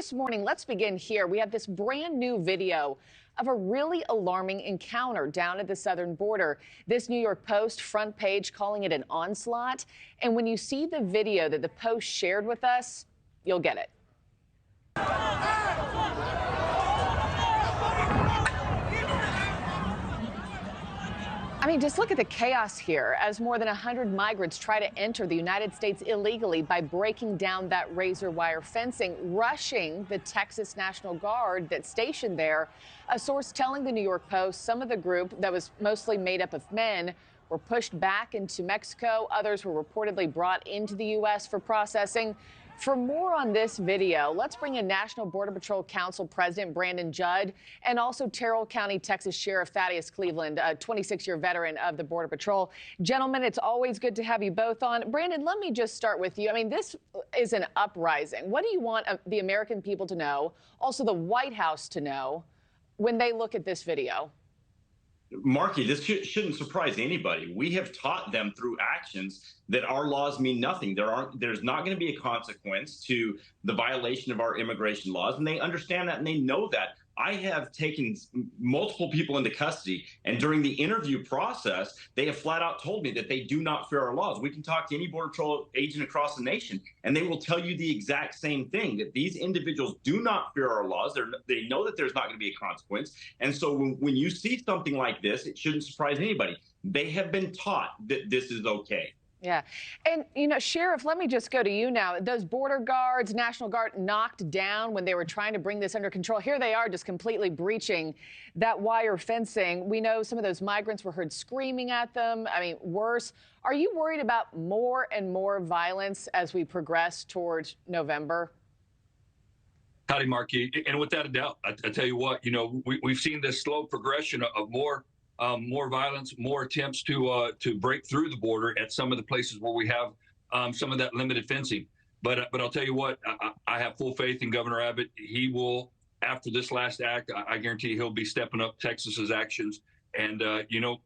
This morning, let's begin here. We have this brand new video of a really alarming encounter down at the southern border. This New York Post front page calling it an onslaught. And when you see the video that the Post shared with us, you'll get it. I mean, just look at the chaos here as more than 100 migrants try to enter the United States illegally by breaking down that razor wire fencing, rushing the Texas National Guard that's stationed there. A source telling the New York Post some of the group that was mostly made up of men were pushed back into Mexico. Others were reportedly brought into the U.S. for processing. For more on this video, let's bring in National Border Patrol Council President Brandon Judd and also Terrell County, Texas Sheriff Thaddeus Cleveland, a 26-year veteran of the Border Patrol. Gentlemen, it's always good to have you both on. Brandon, let me just start with you. I mean, this is an uprising. What do you want the American people to know, also the White House to know, when they look at this video? Markie, this shouldn't surprise anybody. We have taught them through actions that our laws mean nothing. There's not going to be a consequence to the violation of our immigration laws, and they understand that and they know that. I have taken multiple people into custody, and during the interview process, they have flat out told me that they do not fear our laws. We can talk to any Border Patrol agent across the nation, and they will tell you the exact same thing, that these individuals do not fear our laws. They know that there's not going to be a consequence. And so when you see something like this, it shouldn't surprise anybody. They have been taught that this is okay. Yeah. And, you know, Sheriff, let me just go to you now. Those border guards, National Guard knocked down when they were trying to bring this under control. Here they are just completely breaching that wire fencing. We know some of those migrants were heard screaming at them. I mean, worse. Are you worried about more and more violence as we progress towards November? Howdy, Markie. And without a doubt, I tell you what, you know, we've seen this slow progression of more violence, more attempts to break through the border at some of the places where we have some of that limited fencing. But I'll tell you what, I have full faith in Governor Abbott. He will, after this last act, I guarantee he'll be stepping up Texas's actions. And, you know,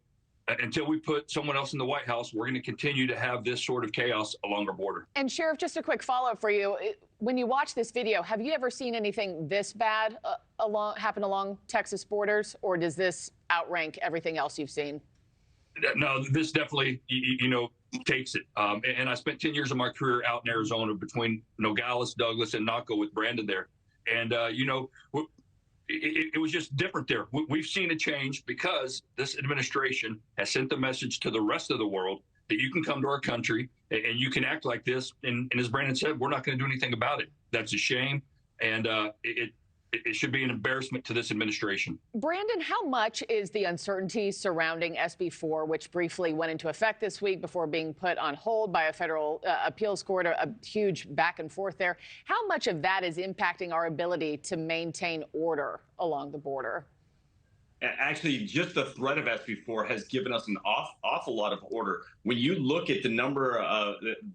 until we put someone else in the White House, we're going to continue to have this sort of chaos along our border. And Sheriff, just a quick follow-up for you. When you watch this video, have you ever seen anything this bad happen along Texas borders, or does this outrank everything else you've seen? No, this definitely, you know, takes it. And I spent 10 years of my career out in Arizona between Nogales, Douglas, and Naco with Brandon there. And, you know, it was just different there. We've seen a change because this administration has sent the message to the rest of the world that you can come to our country and you can act like this. And as Brandon said, we're not going to do anything about it. That's a shame. And it should be an embarrassment to this administration. Brandon, how much is the uncertainty surrounding SB 4, which briefly went into effect this week before being put on hold by a federal appeals court, a huge back and forth there? How much of that is impacting our ability to maintain order along the border? Actually, just the threat of SB 4 has given us an awful lot of order. When you look at the number,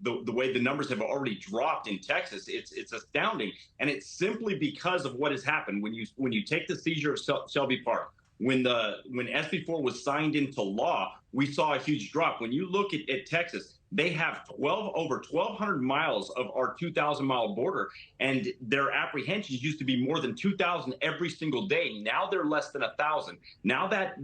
the way the numbers have already dropped in Texas, it's astounding, and it's simply because of what has happened. When you take the seizure of Shelby Park, when SB 4 was signed into law, we saw a huge drop. When you look at Texas, they have over 1,200 miles of our 2,000-mile border, and their apprehensions used to be more than 2,000 every single day. Now they're less than 1,000. Now that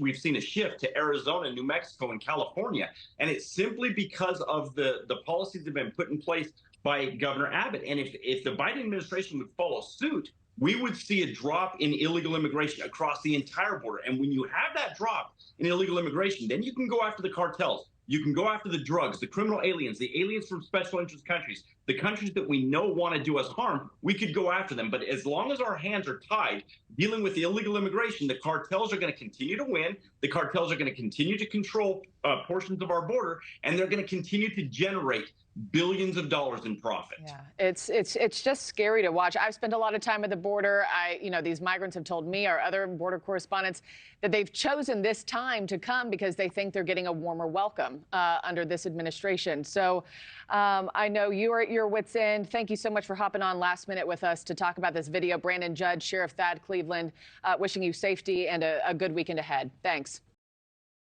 we've seen a shift to Arizona, New Mexico, and California, and it's simply because of the policies that have been put in place by Governor Abbott. And if the Biden administration would follow suit, we would see a drop in illegal immigration across the entire border. And when you have that drop in illegal immigration, then you can go after the cartels. You can go after the drugs, the criminal aliens, the aliens from special interest countries, the countries that we know want to do us harm. We could go after them. But as long as our hands are tied dealing with the illegal immigration, the cartels are going to continue to win. The cartels are going to continue to control portions of our border, and they're going to continue to generate billions of dollars in profit. Yeah, it's just scary to watch. I've spent a lot of time at the border. These migrants have told me, our other border correspondents, that they've chosen this time to come because they think they're getting a warmer welcome under this administration. So I know you're at your wits' end. Thank you so much for hopping on last minute with us to talk about this video. Brandon Judd, Sheriff Thad Cleveland, wishing you safety and a good weekend ahead. Thanks.